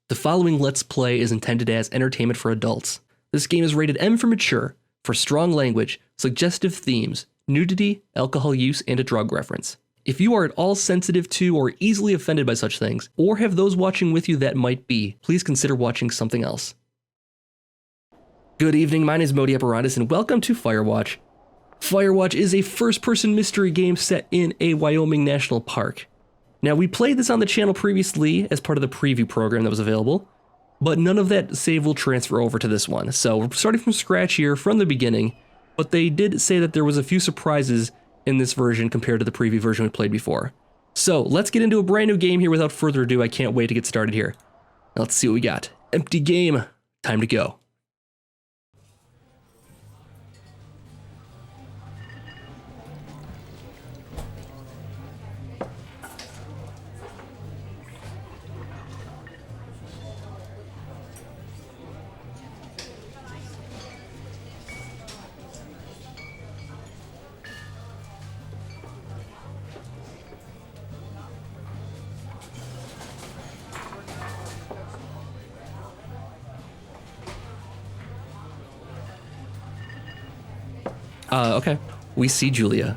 The following Let's Play is intended as entertainment for adults. This game is rated M for mature, for strong language, suggestive themes, nudity, alcohol use, and a drug reference. If you are at all sensitive to or easily offended by such things, or have those watching with you that might be, please consider watching something else. Good evening, my name is Modi Apparatus, and welcome to Firewatch. Firewatch is a first-person mystery game set in a Wyoming national park. Now, we played this on the channel previously as part of the preview program that was available, but none of that save will transfer over to this one. So we're starting from scratch here from the beginning, but they did say that there was a few surprises in this version compared to the preview version we played before. So let's get into a brand new game here without further ado. I can't wait to get started here. Now, let's see what we got. Empty game. Time to go. Okay. We see Julia.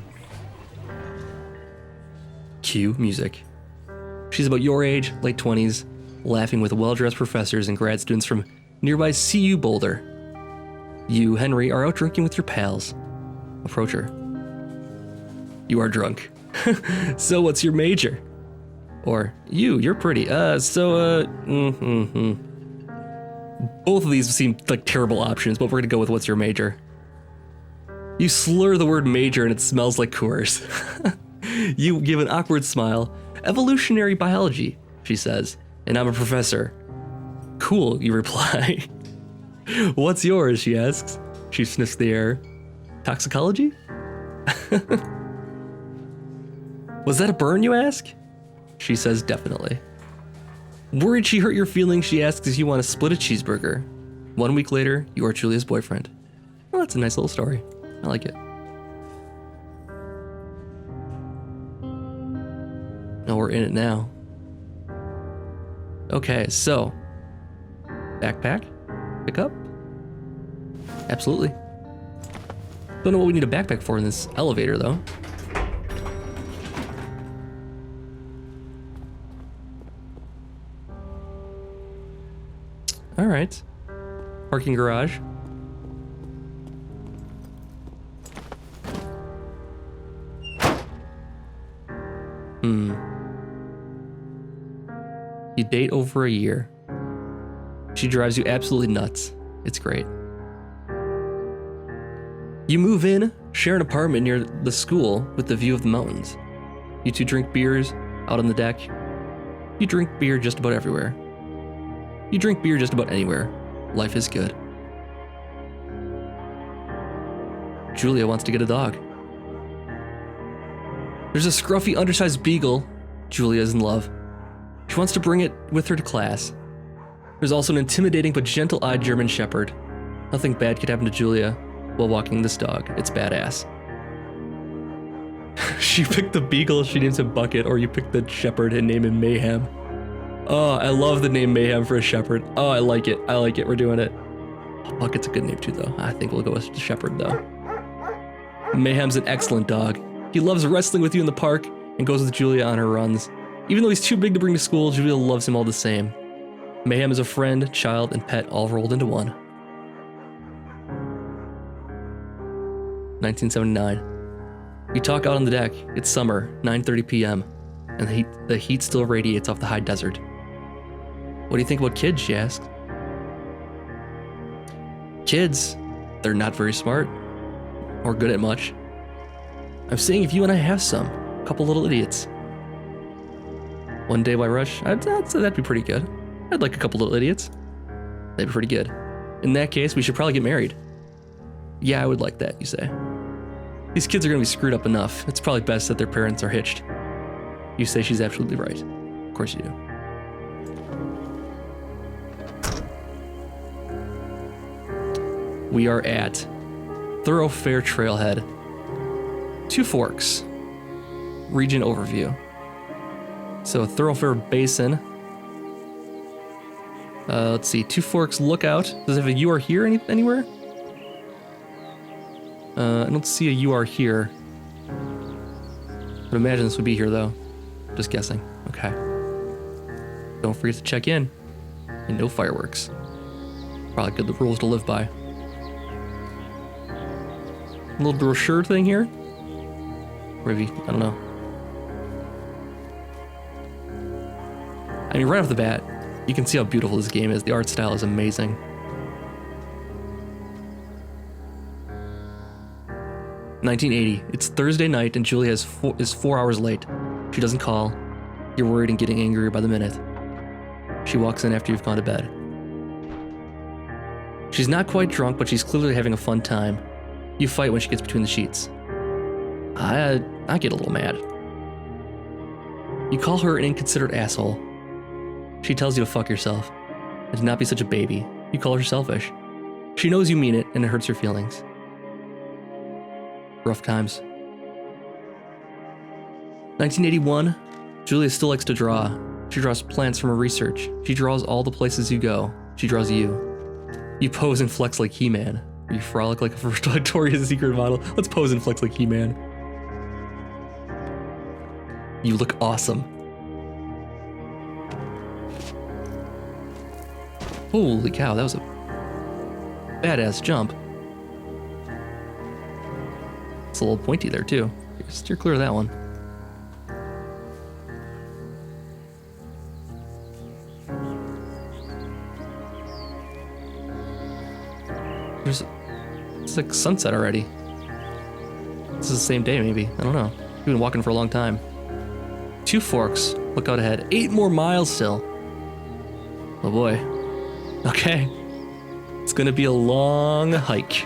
Cue music. She's about your age, late 20s, laughing with well-dressed professors and grad students from nearby CU Boulder. You, Henry, are out drinking with your pals. Approach her. You are drunk. So what's your major? Or, you're pretty. Both of these seem like terrible options, but we're gonna go with what's your major. You slur the word major and it smells like Coors. You give an awkward smile. Evolutionary biology, she says, and I'm a professor. Cool, you reply. What's yours, she asks. She sniffs the air. Toxicology? Was that a burn, you ask? She says definitely. Worried she hurt your feelings, she asks if you want to split a cheeseburger. 1 week later, you are Julia's boyfriend. Well, that's a nice little story. I like it. No, we're in it now. Okay, so. Backpack? Pick up? Absolutely. Don't know what we need a backpack for in this elevator, though. Alright. Parking garage. You date over a year. She drives you absolutely nuts. It's great. You move in, share an apartment near the school with the view of the mountains. You two drink beers out on the deck. You drink beer just about everywhere. You drink beer just about anywhere. Life is good. Julia wants to get a dog. There's a scruffy, undersized beagle. Julia is in love. She wants to bring it with her to class. There's also an intimidating but gentle-eyed German Shepherd. Nothing bad could happen to Julia while walking this dog. It's badass. She picked the beagle, she names him Bucket, or you pick the shepherd and name him Mayhem. Oh, I love the name Mayhem for a shepherd. Oh, I like it. We're doing it. Oh, Bucket's a good name too, though. I think we'll go with the shepherd, though. Mayhem's an excellent dog. He loves wrestling with you in the park and goes with Julia on her runs. Even though he's too big to bring to school, Julia loves him all the same. Mayhem is a friend, child, and pet all rolled into one. 1979. You talk out on the deck. It's summer, 9:30 p.m., and the heat still radiates off the high desert. What do you think about kids, she asks. Kids, they're not very smart or good at much. I'm saying if you and I have some, a couple little idiots. One day by rush, I'd say that'd be pretty good. I'd like a couple little idiots. That'd be pretty good. In that case, we should probably get married. Yeah, I would like that, you say. These kids are gonna be screwed up enough. It's probably best that their parents are hitched. You say she's absolutely right. Of course you do. We are at Thoroughfare Trailhead. Two Forks. Region overview. So Thoroughfare Basin Let's see. Two Forks Lookout. Does it have a "you are here" anywhere? I don't see a "you are here." I'd imagine this would be here, though. Just guessing. Okay. Don't forget to check in. And no fireworks. Probably good rules to live by. A little brochure thing here. Maybe, I don't know. I mean, right off the bat, you can see how beautiful this game is. The art style is amazing. $1980. It's Thursday night and Julie is 4 hours late. She doesn't call. You're worried and getting angrier by the minute. She walks in after you've gone to bed. She's not quite drunk, but she's clearly having a fun time. You fight when she gets between the sheets. I get a little mad. You call her an inconsiderate asshole. She tells you to fuck yourself and to not be such a baby. You call her selfish. She knows you mean it and it hurts her feelings. Rough times. 1981. Julia still likes to draw. She draws plants from her research. She draws all the places you go. She draws you. You pose and flex like He-Man. Or you frolic like a Victoria's Secret model. Let's pose and flex like He-Man. You look awesome. Holy cow, that was a badass jump. It's a little pointy there too. Steer clear of that one. It's like sunset already. This is the same day maybe. I don't know. We've been walking for a long time. Two Forks. Look out ahead. 8 more miles still. Oh boy. Okay. It's gonna be a long hike.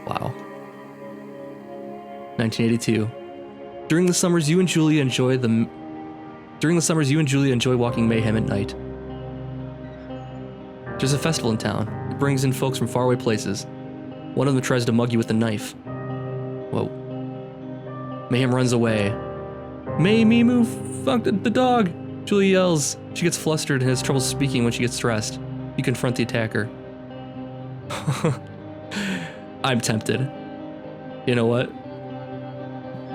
Wow. 1982. During the summers, you and Julia enjoy walking Mayhem at night. There's a festival in town. It brings in folks from faraway places. One of them tries to mug you with a knife. Whoa. Mayhem runs away. Me move, fuck the dog. Julia yells. She gets flustered and has trouble speaking when she gets stressed. You confront the attacker. I'm tempted. You know what?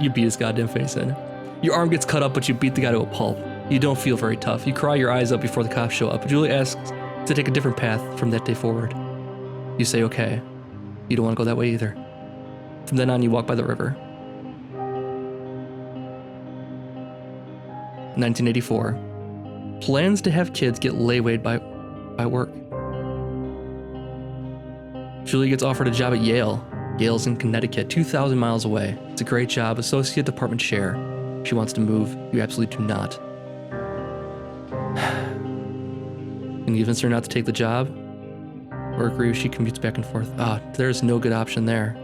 You beat his goddamn face in. Your arm gets cut up, but you beat the guy to a pulp. You don't feel very tough. You cry your eyes up before the cops show up. Julia asks to take a different path from that day forward. You say okay. You don't want to go that way either. From then on, you walk by the river. 1984. Plans to have kids get laywayed by work. Julie gets offered a job at Yale. Yale's in Connecticut, 2,000 miles away. It's a great job, associate department chair. She wants to move. You absolutely do not. Can you convince her not to take the job? Or agree if she commutes back and forth? There's no good option there.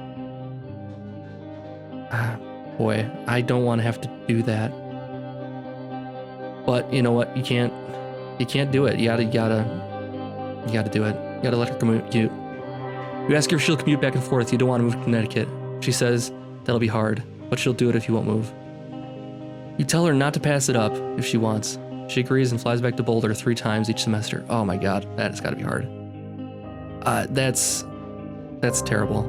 Boy, I don't want to have to do that. But you know what? You can't do it. You gotta do it. You gotta let her commute. You ask her if she'll commute back and forth. You don't want to move to Connecticut. She says that'll be hard, but she'll do it if you won't move. You tell her not to pass it up if she wants. She agrees and flies back to Boulder 3 times each semester. Oh my god, that has gotta be hard. That's terrible.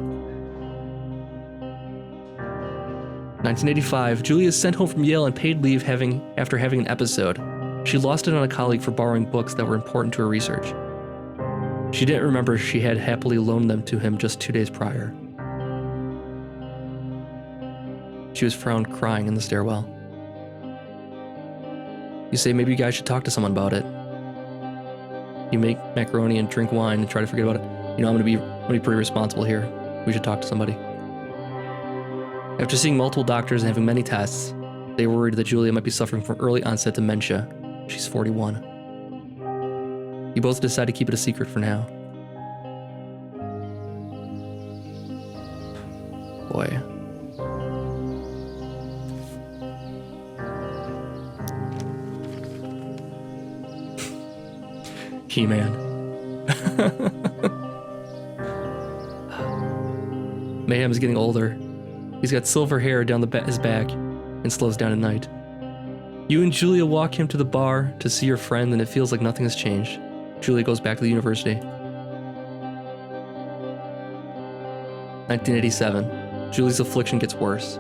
1985, Julia is sent home from Yale on paid leave after having an episode. She lost it on a colleague for borrowing books that were important to her research. She didn't remember she had happily loaned them to him just 2 days prior. She was found crying in the stairwell. You say maybe you guys should talk to someone about it. You make macaroni and drink wine and try to forget about it. You know, I'm gonna be pretty responsible here. We should talk to somebody. After seeing multiple doctors and having many tests, they were worried that Julia might be suffering from early onset dementia. She's 41. You both decide to keep it a secret for now. Boy. He-Man. Mayhem is getting older. He's got silver hair down his back and slows down at night. You and Julia walk him to the bar to see your friend, and it feels like nothing has changed. Julia goes back to the university. 1987. Julie's affliction gets worse.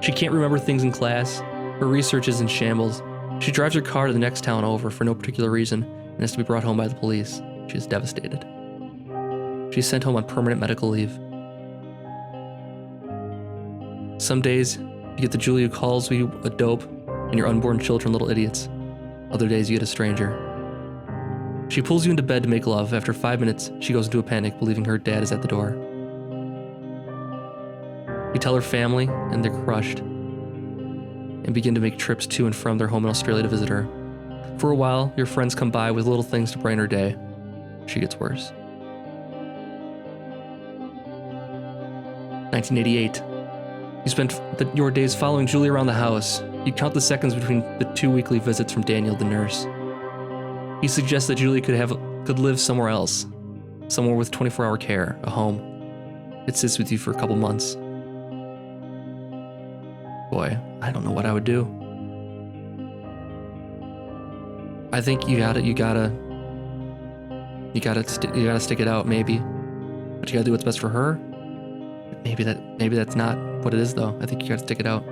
She can't remember things in class. Her research is in shambles. She drives her car to the next town over for no particular reason and has to be brought home by the police. She is devastated. She's sent home on permanent medical leave. Some days, you get the Julia who calls you a dope and your unborn children little idiots. Other days, you get a stranger. She pulls you into bed to make love. After 5 minutes, she goes into a panic, believing her dad is at the door. You tell her family, and they're crushed, and begin to make trips to and from their home in Australia to visit her. For a while, your friends come by with little things to brighten her day. She gets worse. 1988. You spent your days following Julie around the house. You count the seconds between the 2 weekly visits from Daniel, the nurse. He suggests that Julie could live somewhere else, somewhere with 24-hour care, a home. It sits with you for a couple months. Boy, I don't know what I would do. I think you gotta stick it out, maybe. But you gotta do what's best for her. Maybe that's not what it is, though. I think you gotta stick it out.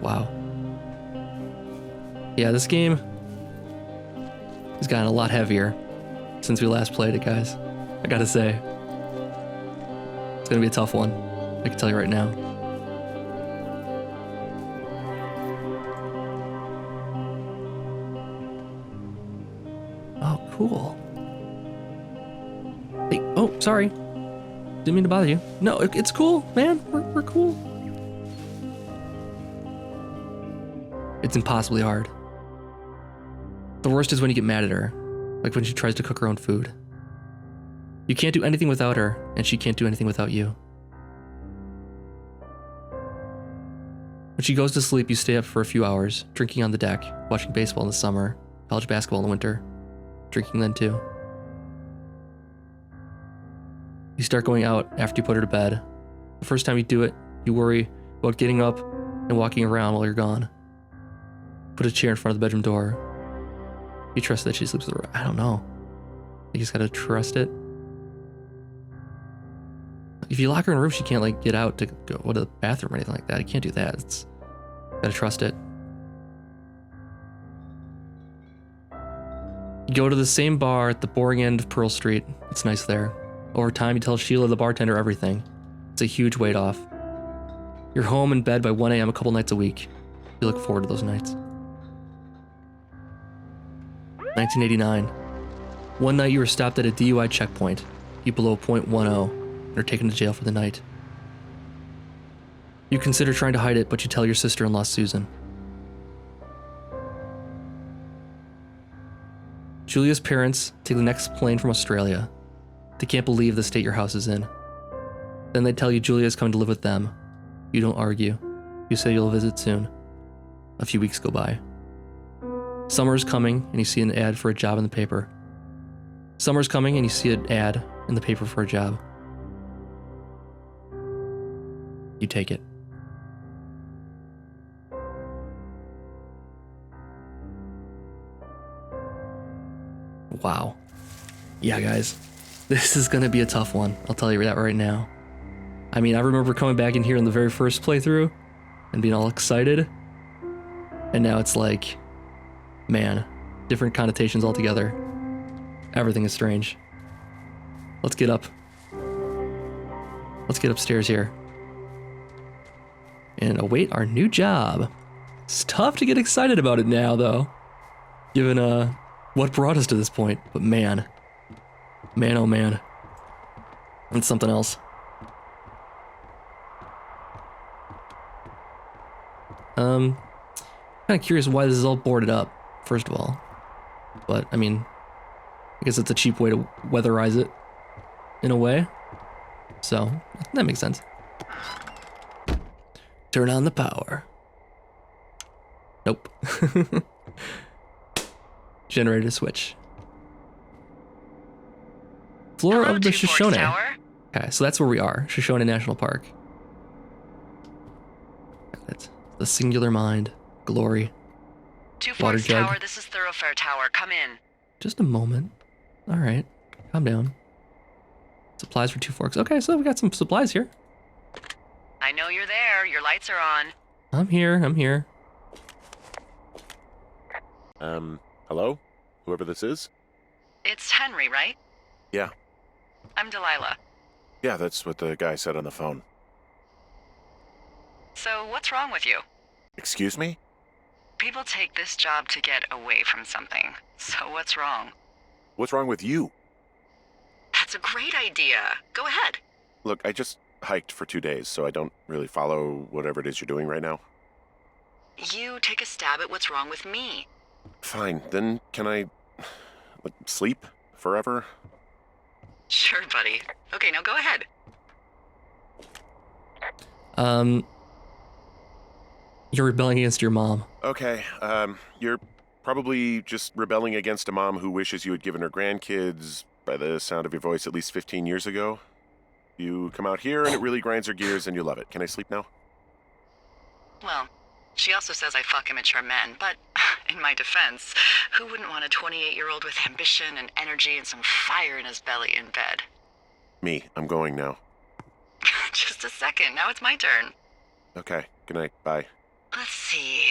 Wow. Yeah, this game has gotten a lot heavier since we last played it, guys. I gotta say. It's gonna be a tough one. I can tell you right now. Oh, cool. Hey, oh, sorry. Didn't mean to bother you. No, it's cool, man. We're cool. It's impossibly hard. The worst is when you get mad at her, like when she tries to cook her own food. You can't do anything without her, and she can't do anything without you. When she goes to sleep, you stay up for a few hours, drinking on the deck, watching baseball in the summer, college basketball in the winter, drinking then too. You start going out after you put her to bed. The first time you do it, you worry about getting up and walking around while you're gone. Put a chair in front of the bedroom door. You trust that she sleeps with her. I don't know. You just gotta trust it. If you lock her in a room, she can't like get out to go to the bathroom or anything like that. You can't do that. It's gotta trust it. You go to the same bar at the boring end of Pearl Street. It's nice there. Over time, you tell Sheila, the bartender, everything. It's a huge weight off. You're home in bed by 1 a.m. a couple nights a week. You look forward to those nights. 1989. One night you were stopped at a DUI checkpoint. You blow .10 and are taken to jail for the night. You consider trying to hide it, but you tell your sister-in-law, Susan. Julia's parents take the next plane from Australia. They can't believe the state your house is in. Then they tell you Julia's coming to live with them. You don't argue. You say you'll visit soon. A few weeks go by. Summer's coming, and you see an ad for a job in the paper. Summer's coming, and you see an ad in the paper for a job. You take it. Wow. Yeah, guys. This is gonna be a tough one. I'll tell you that right now. I mean, I remember coming back in here in the very first playthrough and being all excited. And now it's like, man, different connotations altogether. Everything is strange. Let's get up. Let's get upstairs here and await our new job. It's tough to get excited about it now, though, given what brought us to this point. But man, oh man, it's something else. Kind of curious why this is all boarded up, first of all. But I mean, I guess it's a cheap way to weatherize it, in a way. So that makes sense. Turn on the power. Nope. Generator switch. Floor of the Shoshone. Okay, so that's where we are. Shoshone National Park. That's the singular mind. Glory. 2 Water Forks jug. Tower, this is Thoroughfare Tower. Come in. Just a moment. All right. Calm down. Supplies for 2 Forks. Okay, so we got some supplies here. I know you're there. Your lights are on. I'm here. I'm here. Hello? Whoever this is? It's Henry, right? Yeah. I'm Delilah. Yeah, that's what the guy said on the phone. So, what's wrong with you? Excuse me? People take this job to get away from something. So, what's wrong? What's wrong with you? That's a great idea. Go ahead. Look, I just hiked for 2 days, so I don't really follow whatever it is you're doing right now. You take a stab at what's wrong with me. Fine, then can I sleep forever? Sure, buddy. Okay, now go ahead. You're rebelling against your mom. Okay, you're probably just rebelling against a mom who wishes you had given her grandkids, by the sound of your voice, at least 15 years ago. You come out here and it really grinds her gears and you love it. Can I sleep now? Well, she also says I fuck immature men, but in my defense, who wouldn't want a 28-year-old with ambition and energy and some fire in his belly in bed? Me, I'm going now. Just a second, now it's my turn. Okay, good night, bye. Let's see.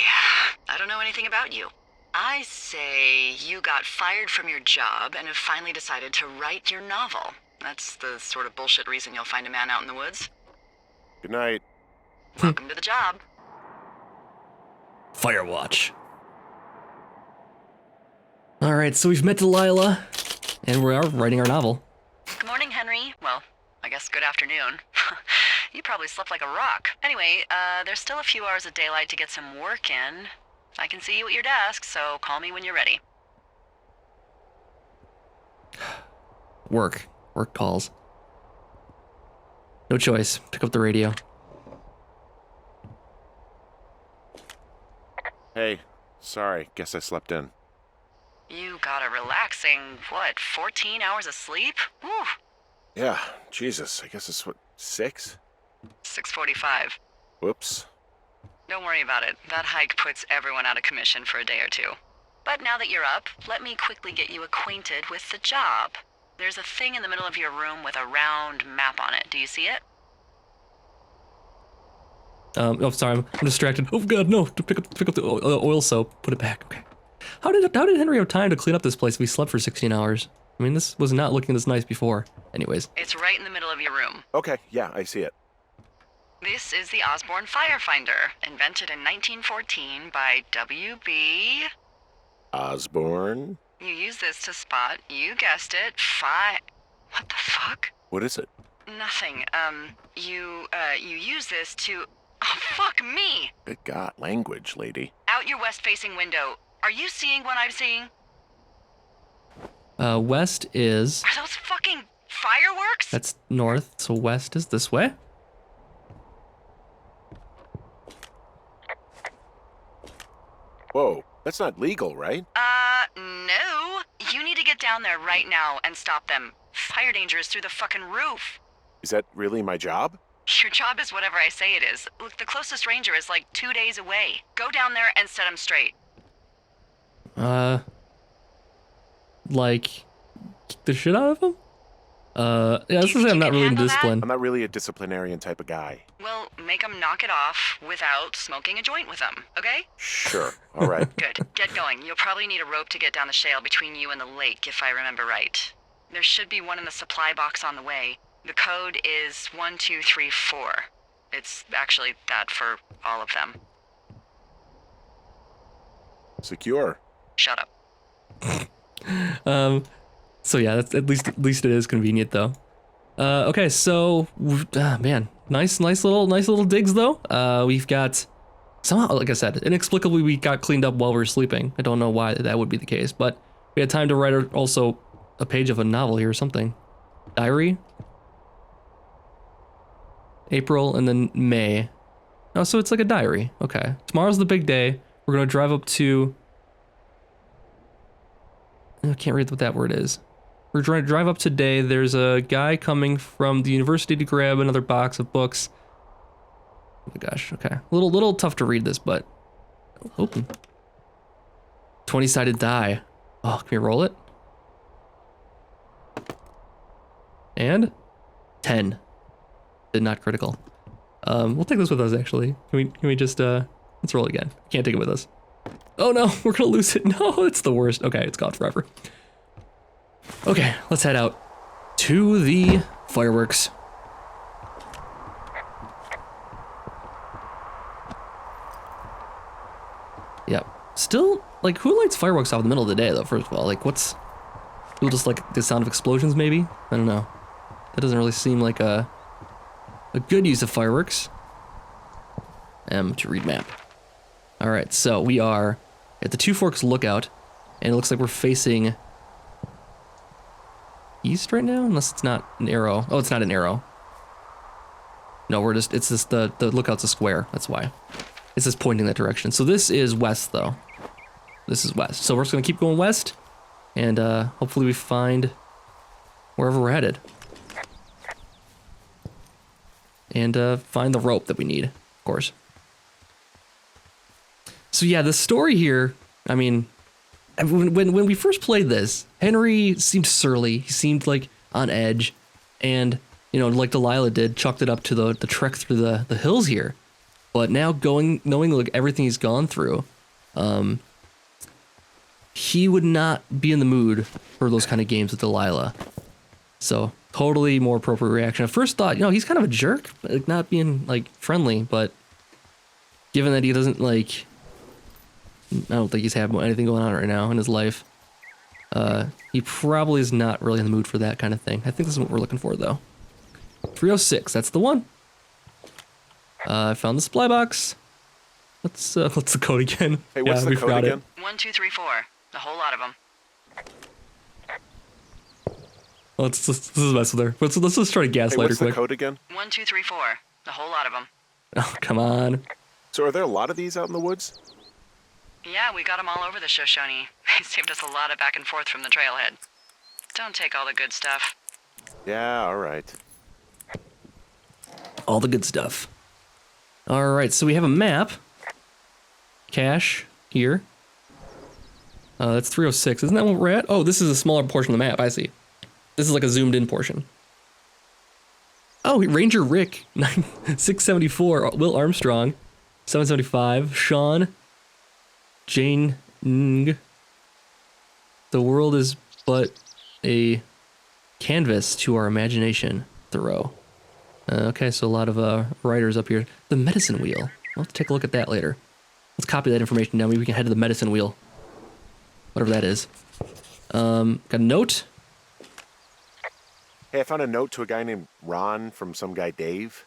I don't know anything about you. I say you got fired from your job and have finally decided to write your novel. That's the sort of bullshit reason you'll find a man out in the woods. Good night. Welcome to the job. Firewatch. All right, so we've met Delilah, and we are writing our novel. Good morning, Henry. Well, I guess good afternoon. You probably slept like a rock. Anyway, there's still a few hours of daylight to get some work in. I can see you at your desk, so call me when you're ready. Work calls. No choice. Pick up the radio. Hey, sorry, guess I slept in. You got a relaxing, 14 hours of sleep? Whew. Yeah, Jesus, I guess it's 6? 6:45. Whoops. Don't worry about it. That hike puts everyone out of commission for a day or two. But now that you're up, let me quickly get you acquainted with the job. There's a thing in the middle of your room with a round map on it. Do you see it? Oh, sorry, I'm distracted. Oh God, no! Pick up the oil soap. Put it back. Okay. How did Henry have time to clean up this place if he slept for 16 hours? I mean, this was not looking this nice before. Anyways. It's right in the middle of your room. Okay, yeah, I see it. This is the Osborne Firefinder, invented in 1914 by W.B. Osborne? You use this to spot, you guessed it, What the fuck? What is it? Nothing. You use this to... Oh, fuck me! Good God, language, lady. Out your west-facing window. Are you seeing what I'm seeing? West is... Are those fucking fireworks? That's north, so west is this way. Whoa, that's not legal, right? No. You need to get down there right now and stop them. Fire danger is through the fucking roof. Is that really my job? Your job is whatever I say it is. Look, the closest ranger is like 2 days away. Go down there and set him straight. Like, kick the shit out of him? Yeah, this is I'm not really disciplined. I'm not really a disciplinarian type of guy. Well, make him knock it off without smoking a joint with him, okay? Sure, all right. Good. Get going. You'll probably need a rope to get down the shale between you and the lake, if I remember right. There should be one in the supply box on the way. The code is 1234. It's actually that for all of them. Secure. Shut up. So yeah, that's at least it is convenient though. Okay, so man, nice little digs though. We've got somehow, like I said, inexplicably we got cleaned up while we were sleeping. I don't know why that would be the case, but we had time to write also a page of a novel here or something. Diary. April and then May. Oh, so it's like a diary. Okay. Tomorrow's the big day. We're gonna drive up to... I can't read what that word is. We're trying to drive up today. There's a guy coming from the university to grab another box of books. Oh my gosh, okay. A little tough to read this, but open. 20-sided die. Oh, can we roll it? And 10. Did not critical. We'll take this with us actually. Can we just let's roll it again. Can't take it with us. Oh no, we're gonna lose it. No, it's the worst. Okay, it's gone forever. Okay, let's head out to the fireworks. Yep. Still, like, who lights fireworks off in the middle of the day, though, first of all? Like, what's... People just like the sound of explosions, maybe? I don't know. That doesn't really seem like a good use of fireworks. M to read map. Alright, so we are at the Two Forks Lookout, and it looks like we're facing... east right now? Unless it's not an arrow. Oh, it's not an arrow. No, it's just the lookout's a square, that's why. It's just pointing that direction. So this is west, though. This is west. So we're just gonna keep going west, and hopefully we find wherever we're headed. And find the rope that we need, of course. So yeah, the story here, I mean, when we first played this, Henry seemed surly. He seemed like on edge, and you know, like Delilah did, chalked it up to the trek through the hills here. But now knowing like everything he's gone through, he would not be in the mood for those kind of games with Delilah. So totally more appropriate reaction. At first thought, you know, he's kind of a jerk, like not being like friendly, but given that he doesn't like, I don't think he's having anything going on right now in his life. He probably is not really in the mood for that kind of thing. I think this is what we're looking for, though. 306, that's the one. I found the supply box. What's the code again? Hey, what's the code again? 1234. A whole lot of them. Oh, this is a mess with her. Let's just try to gaslight her What's quick. the code again? 1234. A whole lot of them. Oh, come on. So are there a lot of these out in the woods? Yeah, we got them all over the Shoshone. They saved us a lot of back and forth from the trailhead. Don't take all the good stuff. Yeah, all right. All the good stuff. All right, so we have a map. Cache here. That's 306. Isn't that what we're at? Oh, this is a smaller portion of the map. I see. This is like a zoomed in portion. Oh, Ranger Rick, 674. Will Armstrong, 775. Sean, Jane Ng. The world is but a canvas to our imagination. Thoreau. Okay, so a lot of writers up here. The medicine wheel. We'll have to take a look at that later. Let's copy that information down. Maybe we can head to the medicine wheel. Whatever that is. Got a note. Hey, I found a note to a guy named Ron from some guy Dave.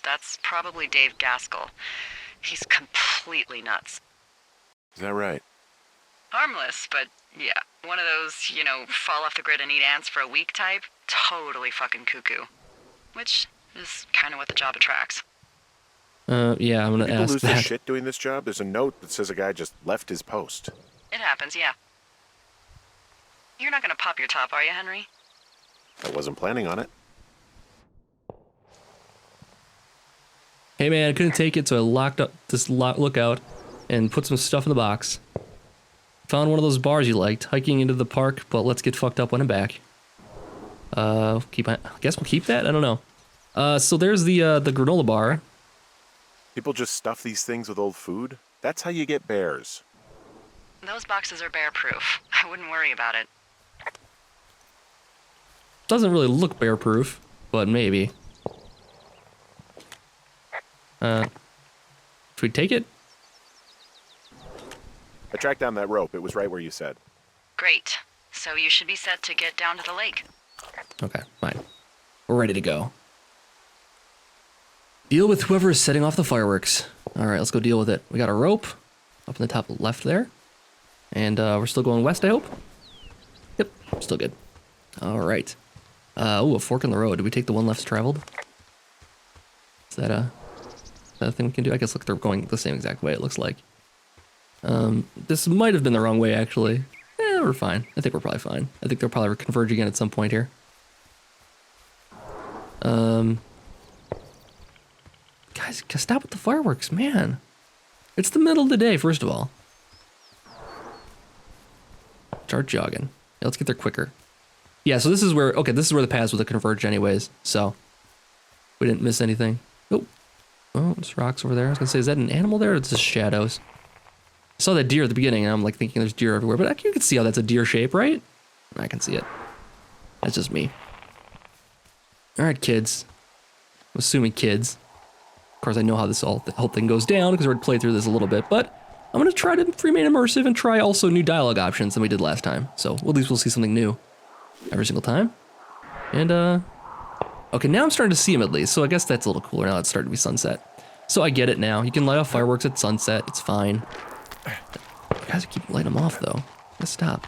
That's probably Dave Gaskell. He's completely nuts. Is that right? Harmless, but yeah. One of those, you know, fall off the grid and eat ants for a week type. Totally fucking cuckoo. Which is kind of what the job attracts. Yeah, I'm gonna People ask lose that. their shit doing this job. There's a note that says a guy just left his post. It happens, yeah. You're not gonna pop your top, are you, Henry? I wasn't planning on it. Hey man, I couldn't take it, so I locked up this lookout and put some stuff in the box. Found one of those bars you liked, hiking into the park, but let's get fucked up when I'm back. I guess we'll keep that? I don't know. So there's the granola bar. People just stuff these things with old food. That's how you get bears. Those boxes are bear-proof. I wouldn't worry about it. Doesn't really look bear-proof, but maybe. Should we take it? I tracked down that rope. It was right where you said. Great. So you should be set to get down to the lake. Okay, fine. We're ready to go. Deal with whoever is setting off the fireworks. All right, let's go deal with it. We got a rope up in the top left there. And we're still going west, I hope? Yep, still good. All right. Ooh, a fork in the road. Did we take the one less traveled? Is that a thing we can do? I guess look, they're going the same exact way, it looks like. This might have been the wrong way, actually. we're fine. I think we're probably fine. I think they'll probably converge again at some point here. Guys, stop with the fireworks, man. It's the middle of the day, first of all. Start jogging. Yeah, let's get there quicker. Yeah, so this is where, okay, this is where the paths would converge anyways, so we didn't miss anything. Oh, there's rocks over there. I was gonna say, is that an animal there, or it's just shadows? I saw that deer at the beginning, and I'm like thinking there's deer everywhere, but you can see how that's a deer shape, right? I can see it. That's just me. All right, kids. I'm assuming kids. Of course, I know how the whole thing goes down because I already played through this a little bit, but I'm gonna try to remain immersive and try also new dialogue options than we did last time. So at least we'll see something new every single time. And okay, now I'm starting to see him at least, so I guess that's a little cooler now. It's starting to be sunset. So I get it now. You can light off fireworks at sunset. It's fine. You guys keep lighting them off though. Let's stop.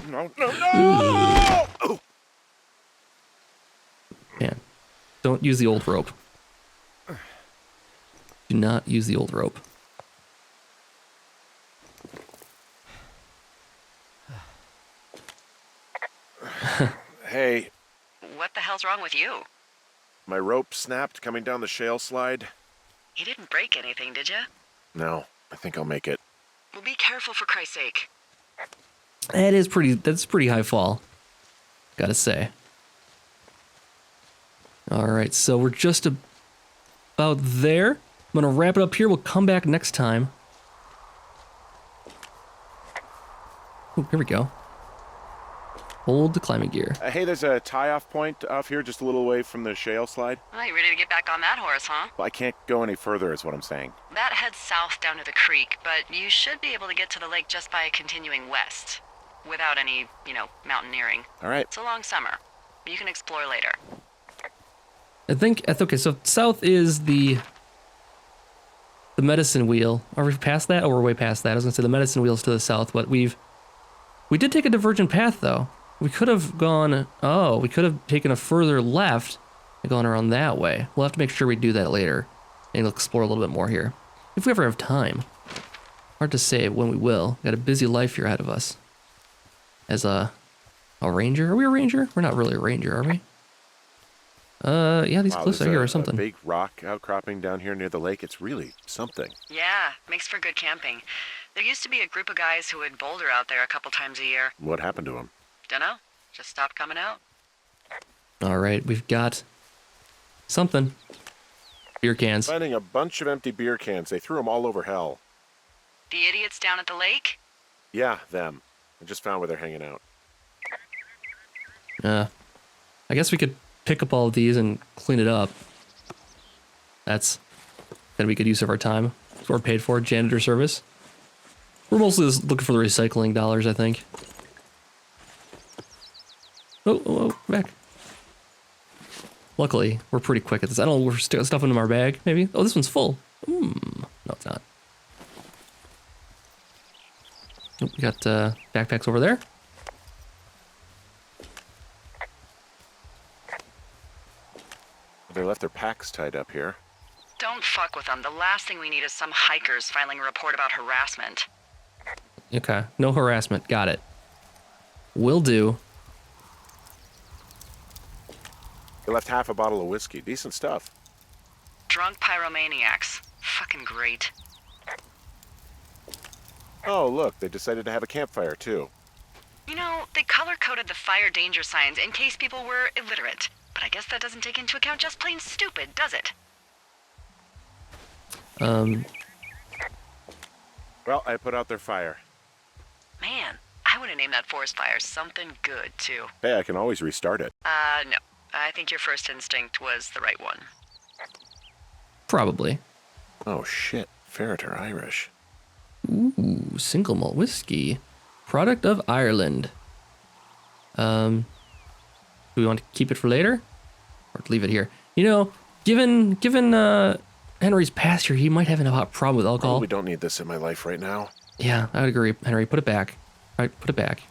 No. Oh. Man, don't use the old rope. Do not use the old rope. Hey, What the hell's wrong with you? my rope snapped coming down the shale slide. You didn't break anything, did you? No, I think I'll make it. Well, be careful for Christ's sake. That's pretty high fall, gotta say. All right, so we're just about there. I'm gonna wrap it up here. We'll come back next time. Oh, here we go. Hold the climbing gear. Hey, there's a tie-off point off here just a little away from the shale slide. Oh, you ready to get back on that horse, huh? Well, I can't go any further is what I'm saying. That heads south down to the creek, but you should be able to get to the lake just by continuing west. Without any, mountaineering. All right. It's a long summer. You can explore later. I think, okay, so south is the medicine wheel. Are we past that? Oh, we're way past that. I was gonna say the medicine wheel's to the south, but we did take a divergent path though. We could have taken a further left and gone around that way. We'll have to make sure we do that later and explore a little bit more here. If we ever have time. Hard to say when we will. Got a busy life here ahead of us. As a ranger? Are we a ranger? We're not really a ranger, are we? Yeah, these cliffs are here or something. A big rock outcropping down here near the lake. It's really something. Yeah, makes for good camping. There used to be a group of guys who would boulder out there a couple times a year. What happened to him? Dunno. Just stopped coming out. All right, we've got something. Beer cans. Finding a bunch of empty beer cans. They threw them all over hell. The idiots down at the lake? Yeah, them. I just found where they're hanging out. I guess we could pick up all of these and clean it up. That's gonna be good use of our time. That's what we're paid for, janitor service. We're mostly just looking for the recycling dollars, I think. Oh, back. Luckily, we're pretty quick at this. I don't know, we're stuffing in our bag, maybe? Oh, this one's full. No, it's not. Oh, we got backpacks over there. They left their packs tied up here. Don't fuck with them. The last thing we need is some hikers filing a report about harassment. Okay, no harassment. Got it. Will do. They left half a bottle of whiskey. Decent stuff. Drunk pyromaniacs. Fucking great. Oh, look, they decided to have a campfire, too. They color-coded the fire danger signs in case people were illiterate. But I guess that doesn't take into account just plain stupid, does it? Well, I put out their fire. Man, I would have named that forest fire something good, too. Hey, I can always restart it. No. I think your first instinct was the right one. Probably. Oh, shit. Ferret are Irish. Ooh, single malt whiskey. Product of Ireland. Do we want to keep it for later? Or leave it here? Given Henry's past here, he might have a problem with alcohol. We don't need this in my life right now. Yeah, I would agree. Henry, put it back. All right, put it back.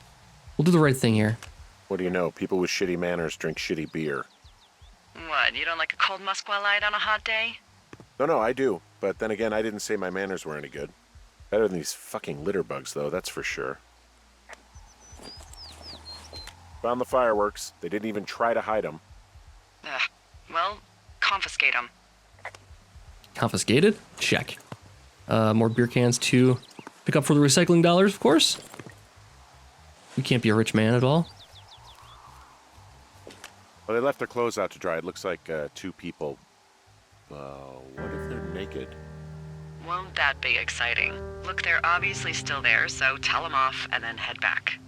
We'll do the right thing here. What do you know? People with shitty manners drink shitty beer. What, you don't like a cold Musquat Light on a hot day? No, I do. But then again, I didn't say my manners were any good. Better than these fucking litter bugs, though, that's for sure. Found the fireworks. They didn't even try to hide them. Ugh. Well, confiscate them. Confiscated? Check. More beer cans to pick up for the recycling dollars, of course. You can't be a rich man at all. Well, they left their clothes out to dry. It looks like 2 people. What if they're naked? Won't that be exciting? Look, they're obviously still there, so tell them off and then head back.